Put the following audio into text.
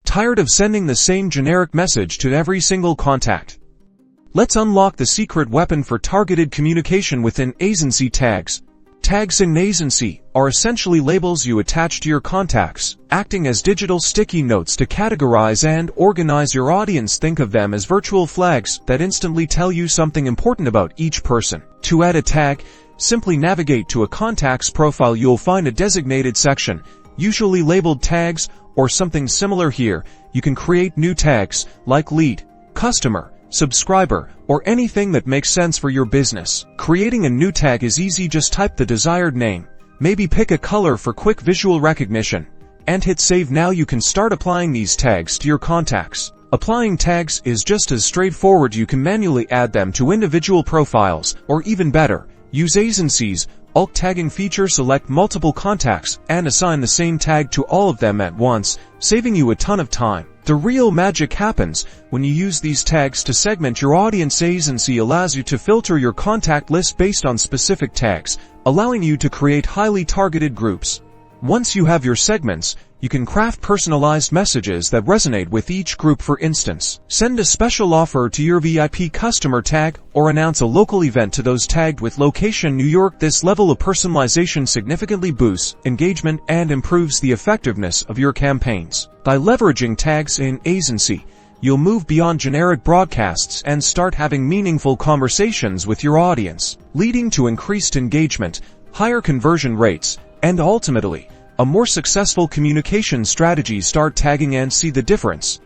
Tired of sending the same generic message to every single contact? Let's unlock the secret weapon for targeted communication within Aisensy tags. Tags in Aisensy are essentially labels you attach to your contacts, acting as digital sticky notes to categorize and organize your audience. Think of them as virtual flags that instantly tell you something important about each person. To add a tag, simply navigate to a contact's profile. You'll find a designated section, usually labeled tags or something similar. Here, you can create new tags like lead, customer, subscriber, or anything that makes sense for your business. Creating a new tag is easy. Just type the desired name, maybe pick a color for quick visual recognition, and hit save. Now you can start applying these tags to your contacts. Applying tags is just as straightforward. You can manually add them to individual profiles, or even better, use Aisensy's alt tagging feature. Select multiple contacts and assign the same tag to all of them at once, saving you a ton of time. The real magic happens when you use these tags to segment your audience. Aisensy allows you to filter your contact list based on specific tags, allowing you to create highly targeted groups. Once you have your segments, you can craft personalized messages that resonate with each group. For instance, send a special offer to your VIP customer tag or announce a local event to those tagged with location New York. This level of personalization significantly boosts engagement and improves the effectiveness of your campaigns. By leveraging tags in Aisensy, you'll move beyond generic broadcasts and start having meaningful conversations with your audience, leading to increased engagement, higher conversion rates, and ultimately, a more successful communication strategy. Start tagging and see the difference.